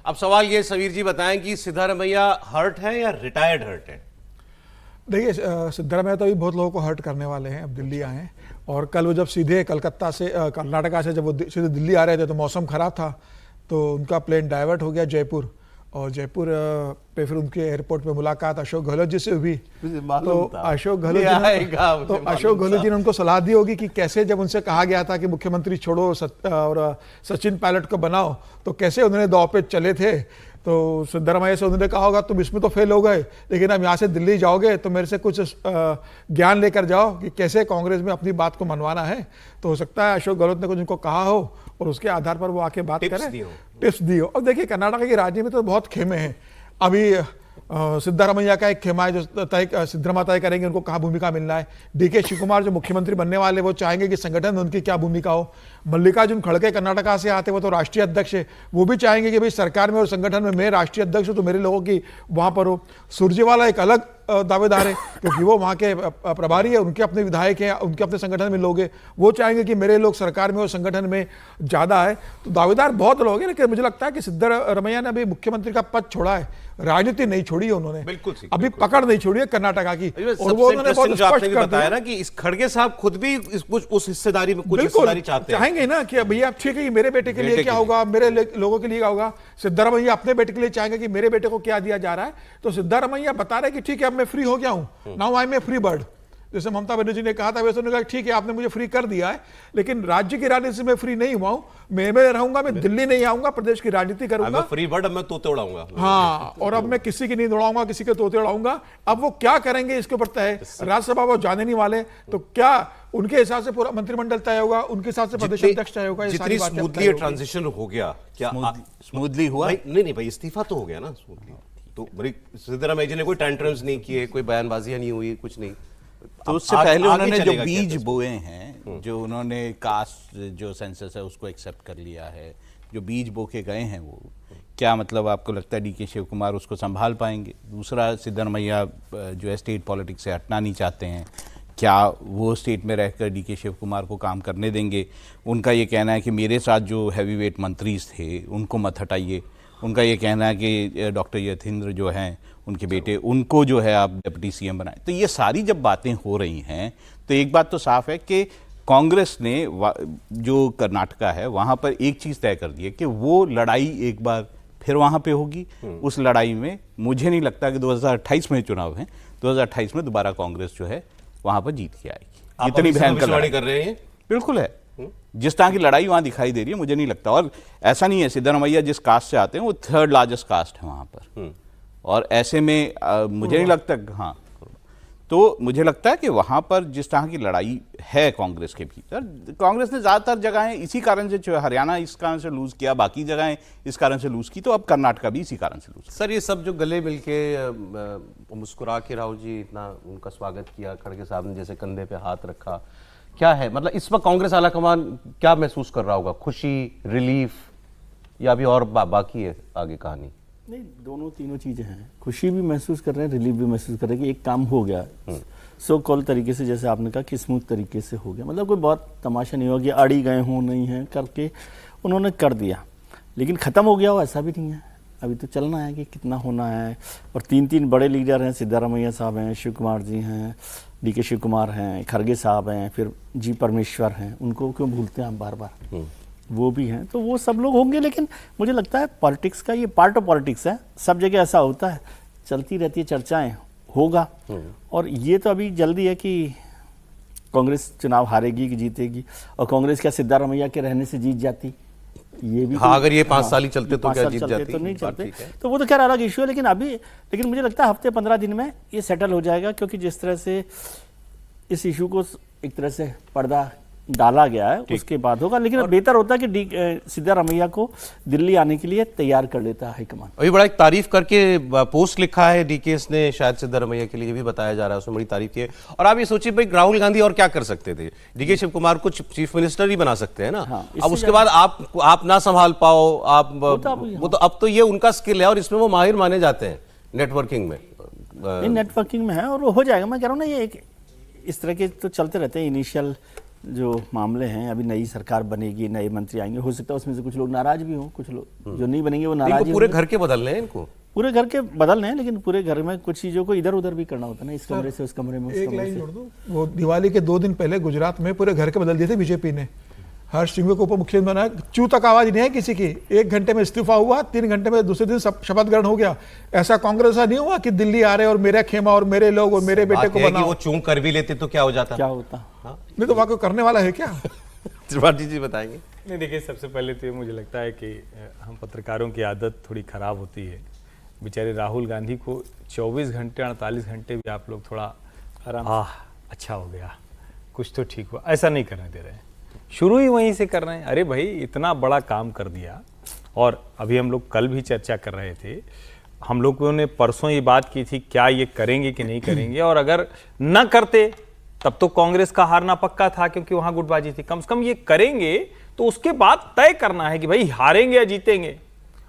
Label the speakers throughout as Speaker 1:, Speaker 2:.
Speaker 1: अब सवाल ये, समीर जी बताएं कि सिद्धारमैया हर्ट है या रिटायर्ड हर्ट है?
Speaker 2: देखिए, सिद्धारमैया तो अभी बहुत लोगों को हर्ट करने वाले हैं। अब दिल्ली आए हैं और कल वो जब सीधे कलकत्ता से कर्नाटका से जब वो सीधे दिल्ली आ रहे थे तो मौसम खराब था, तो उनका प्लेन डाइवर्ट हो गया जयपुर, और जयपुर पे फिर उनके एयरपोर्ट पे मुलाकात अशोक गहलोत जी से हुई। तो अशोक गहलोत जी ने उनको सलाह दी होगी कि कैसे, जब उनसे कहा गया था कि मुख्यमंत्री छोड़ो और सचिन पायलट को बनाओ, तो कैसे उन्होंने दांव पे चले थे। तो सिद्धारमैया से उन्होंने कहा होगा तुम इसमें तो फेल हो गए, लेकिन अब यहाँ से दिल्ली जाओगे तो मेरे से कुछ ज्ञान लेकर जाओ कि कैसे कांग्रेस में अपनी बात को मनवाना है। तो हो सकता है अशोक गहलोत ने कुछ उनको कहा हो और उसके आधार पर वो आके बात करें, टिप्स दी हो। और देखिए, कर्नाटक की राजनीति में तो बहुत खेमे हैं। अभी सिद्धारमैया का एक खेमा है जो सिद्धरामैया तय करेंगे उनको कहाँ भूमिका मिलना है। डीके शिवकुमार जो मुख्यमंत्री बनने वाले, वो चाहेंगे कि संगठन में उनकी क्या भूमिका हो। मल्लिकार्जुन खड़गे कर्नाटका से आते, वो तो राष्ट्रीय अध्यक्ष है, वो भी चाहेंगे कि भाई सरकार में और संगठन में मैं राष्ट्रीय अध्यक्ष हूँ तो मेरे लोगों की वहाँ पर हो। सुरजेवाला एक अलग दावेदार है क्योंकि वो वहाँ के प्रभारी है, उनके अपने विधायक हैं, उनके अपने संगठन में लोग हैं, वो चाहेंगे कि मेरे लोग सरकार में और संगठन में ज़्यादा है। तो दावेदार बहुत लोग हैं, लेकिन मुझे लगता है कि सिद्धारमैया ने अभी मुख्यमंत्री का पद छोड़ा है, राजनीति नहीं छोड़ी है उन्होंने, अभी पकड़ नहीं छोड़ी है कर्नाटका की।
Speaker 1: और वो उन्होंने बहुत स्पष्ट बताया ना कि इस खड़गे साहब खुद भी कुछ उस हिस्सेदारी में कुछ हिस्सेदारी
Speaker 2: चाहेंगे ना कि भैया ठीक है कि मेरे बेटे के लिए क्या होगा, मेरे लोगों के लिए क्या होगा। सिद्धारमैया अपने बेटे के लिए चाहेंगे कि मेरे बेटे को क्या दिया जा रहा है। तो सिद्धारमैया बता रहे कि ठीक है अब मैं फ्री हो गया हूं, now I am a free bird. जैसे ममता बनर्जी ने कहा था वैसे उन्होंने कहा ठीक है आपने मुझे फ्री कर दिया है, लेकिन राज्य की राजनीति से मैं फ्री नहीं हुआ हूं, मैं रहूंगा, मैं दिल्ली नहीं आऊंगा, प्रदेश की राजनीति करूंगा।
Speaker 1: फ्री बर्ड, अब मैं तोते उड़ाऊंगा।
Speaker 2: हाँ, और अब मैं किसी की नींद उड़ाऊंगा, किसी के तोते उड़ाऊंगा। अब वो क्या करेंगे इसके ऊपर तय है। राज्यसभा वो जाने नहीं वाले, तो क्या उनके हिसाब से पूरा मंत्रिमंडल तय होगा, उनके हिसाब से प्रदेश अध्यक्ष तय होगा।
Speaker 1: जितनी स्मूथली ट्रांजिशन हो गया, क्या
Speaker 3: स्मूथली हुआ?
Speaker 1: नहीं भाई, इस्तीफा तो हो गया ना स्मूथली। तो सिद्धारमैया जी ने कोई टेंट्रम्स नहीं किए, कोई बयानबाजियां नहीं हुई, कुछ नहीं।
Speaker 3: तो उससे पहले उन्होंने जो बीज बोए हैं, जो उन्होंने कास्ट जो सेंसस है उसको एक्सेप्ट कर लिया है, जो बीज बो के गए हैं, वो क्या मतलब आपको लगता है डीके शिवकुमार उसको संभाल पाएंगे? दूसरा, सिद्धारमैया जो है स्टेट पॉलिटिक्स से हटना नहीं चाहते हैं, क्या वो स्टेट में रहकर डीके शिवकुमार को काम करने देंगे? उनका ये कहना है कि मेरे साथ जो हैवी वेट मंत्री थे उनको मत हटाइए। उनका ये कहना है कि डॉक्टर यतीन्द्र जो हैं उनके बेटे, उनको जो है आप डिप्टी सीएम बनाएं। तो ये सारी जब बातें हो रही हैं तो एक बात तो साफ है कि कांग्रेस ने जो कर्नाटका है वहाँ पर एक चीज़ तय कर दी है कि वो लड़ाई एक बार फिर वहाँ पे होगी। उस लड़ाई में मुझे नहीं लगता कि 2028 में चुनाव हैं, 2028 में दोबारा कांग्रेस जो है वहाँ पर जीत के आएगी। इतनी भयंकर लड़ाई
Speaker 1: कर रहे हैं,
Speaker 3: बिल्कुल है। जिस तरह की लड़ाई वहाँ दिखाई दे रही है, मुझे नहीं लगता। और ऐसा नहीं है, सिद्धारमैया जिस कास्ट से आते हैं वो 3rd लार्जेस्ट कास्ट है वहाँ पर, और ऐसे में मुझे नहीं लगता। हाँ, तो मुझे लगता है कि वहाँ पर जिस तरह की लड़ाई है कांग्रेस के भीतर, कांग्रेस ने ज़्यादातर जगहें इसी कारण से, हरियाणा इस कारण से लूज़ किया, बाकी जगहें इस कारण से लूज़ की, तो अब कर्नाटका भी इसी कारण से लूज़।
Speaker 1: सर, ये सब जो गले मिलके मुस्कुरा के राहुल जी इतना उनका स्वागत किया, खड़गे साहब ने जैसे कंधे पे हाथ रखा, क्या है मतलब इस वक्त कांग्रेस आलाकमान क्या महसूस कर रहा होगा? खुशी, रिलीफ, या अभी और बाकी है आगे कहानी?
Speaker 4: नहीं, दोनों तीनों चीजें हैं। खुशी भी महसूस कर रहे हैं, रिलीफ भी महसूस कर रहे हैं कि एक काम हो गया सो कॉल तरीके से, जैसे आपने कहा कि स्मूथ तरीके से हो गया। मतलब कोई बहुत तमाशा नहीं हुआ कि अड़ी गए हों, नहीं है करके उन्होंने कर दिया, लेकिन ख़त्म हो गया हो ऐसा भी नहीं है। अभी तो चलना है कि कितना होना है। और 3 बड़े लीडर हैं, सिद्धारमैया साहब हैं, शिव कुमार जी हैं, डीके शिव कुमार हैं, खड़गे साहब हैं, फिर जी परमेश्वर हैं, उनको क्यों भूलते हैं हम बार बार, वो भी हैं। तो वो सब लोग होंगे, लेकिन मुझे लगता है पॉलिटिक्स का ये पार्ट ऑफ पॉलिटिक्स है, सब जगह ऐसा होता है, चलती रहती है चर्चाएं, होगा। और ये तो अभी जल्दी है कि कांग्रेस चुनाव हारेगी कि जीतेगी, और कांग्रेस क्या सिद्धारमैया के रहने से जीत जाती? ये भी
Speaker 1: हाँ, अगर ये 5 साल ही चलते तो क्या जीत जाती?
Speaker 4: तो नहीं चलते, तो वो तो खैर अलग इशू है। लेकिन मुझे लगता है हफ्ते 15 दिन में ये सेटल हो जाएगा, क्योंकि जिस तरह से इस इशू को एक तरह से पर्दा डाला गया है उसके बाद होगा। लेकिन बेहतर होता है कि सिद्धारमैया को दिल्ली आने के लिए तैयार कर लेता है हाईकमान।
Speaker 1: अभी बड़ा एक तारीफ करके पोस्ट लिखा है डीकेएस ने शायद सिद्धारमैया के लिए, भी बताया जा रहा है, उसमें बड़ी तारीफ की है। और आप ये सोचिए भाई, राहुल गांधी और क्या कर सकते थे? डीके शिव कुमार को चीफ मिनिस्टर ही बना सकते हैं ना।
Speaker 4: हाँ,
Speaker 1: अब उसके बाद आप ना संभाल पाओ, आप वो तो अब तो ये उनका स्किल है और इसमें वो माहिर माने जाते हैं नेटवर्किंग में।
Speaker 4: नेटवर्किंग में है और हो जाएगा। मैं कह रहा हूँ ना, ये एक इस तरह के तो चलते रहते हैं इनिशियल जो मामले हैं, अभी नई सरकार बनेगी, नए मंत्री आएंगे, हो सकता है उसमें से कुछ लोग नाराज भी हों, कुछ लोग जो नहीं बनेंगे वो नाराज
Speaker 1: इनको
Speaker 4: ही
Speaker 1: पूरे
Speaker 4: होंगे।
Speaker 1: घर के बदलने हैं इनको।
Speaker 4: पूरे घर के बदलने हैं, लेकिन पूरे घर में कुछ चीजों को इधर उधर भी करना होता है ना, इस कमरे से उस कमरे में, उस
Speaker 2: एक
Speaker 4: कमरे
Speaker 2: लाइन
Speaker 4: से।
Speaker 2: जोड़ दूं, वो दिवाली के 2 दिन पहले गुजरात में पूरे घर के बदल दिए थे बीजेपी ने। हर्ष सिंघवी को उप मुख्यमंत्री बनाया, चू तक आवाज नहीं है किसी की। 1 घंटे में इस्तीफा हुआ, 3 घंटे में दूसरे दिन शपथ ग्रहण हो गया। ऐसा कांग्रेस ऐसा नहीं हुआ कि दिल्ली आ रहे और मेरा खेमा और मेरे लोग और मेरे बेटे
Speaker 1: बात
Speaker 2: को
Speaker 1: यह है कि
Speaker 2: बनाओ।
Speaker 1: वो चूं कर भी लेते तो क्या हो जाता।
Speaker 4: क्या होता?
Speaker 2: नहीं तो वहां कोई करने वाला है क्या?
Speaker 1: त्रिपाठी जी बताएंगे।
Speaker 5: नहीं, देखिए, सबसे पहले तो ये मुझे लगता है कि हम पत्रकारों की आदत थोड़ी ख़राब होती है। बेचारे राहुल गांधी को 24 घंटे 48 घंटे भी आप लोग थोड़ा अच्छा हो गया, कुछ तो ठीक हुआ, ऐसा नहीं करने दे रहे हैं। शुरू ही वहीं से कर रहे हैं। अरे भाई, इतना बड़ा काम कर दिया। और अभी हम लोग कल भी चर्चा कर रहे थे, हम लोगों ने परसों ये बात की थी क्या ये करेंगे कि नहीं करेंगे, और अगर न करते तब तो कांग्रेस का हारना पक्का था, क्योंकि वहां गुटबाजी थी। कम से कम ये करेंगे तो उसके बाद तय करना है कि भाई हारेंगे या जीतेंगे।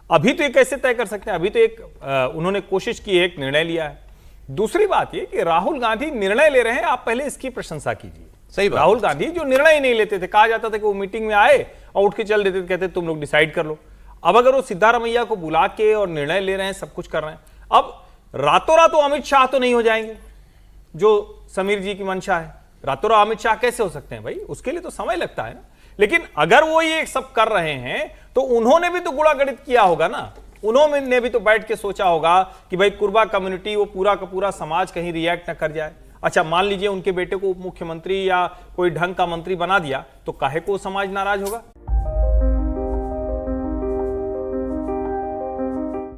Speaker 5: अभी तो ये कैसे तय कर सकते हैं? अभी तो एक उन्होंने कोशिश की है, एक निर्णय लिया है। दूसरी बात ये कि राहुल गांधी निर्णय ले रहे हैं, आप पहले इसकी प्रशंसा कीजिए।
Speaker 1: सही बात।
Speaker 5: राहुल गांधी जो निर्णय ही नहीं लेते थे, कहा जाता था कि वो मीटिंग में आए और उठ के चल देते थे, कहते तुम लोग डिसाइड कर लो। अब अगर वो सिद्धारमैया को बुला के और निर्णय ले रहे हैं, सब कुछ कर रहे हैं, अब रातों रात अमित शाह तो नहीं हो जाएंगे, जो समीर जी की मंशा है। रातों रात अमित शाह कैसे हो सकते हैं भाई? उसके लिए तो समय लगता है ना। लेकिन अगर वो ये सब कर रहे हैं तो उन्होंने भी तो गुणागणित किया होगा ना। उन्होंने भी तो बैठ के सोचा होगा कि भाई कुर्बा कम्युनिटी, वो पूरा का पूरा समाज कहीं रिएक्ट ना कर जाए। अच्छा, मान लीजिए उनके बेटे को उप मुख्यमंत्री या कोई ढंग का मंत्री बना दिया, तो काहे को समाज नाराज होगा?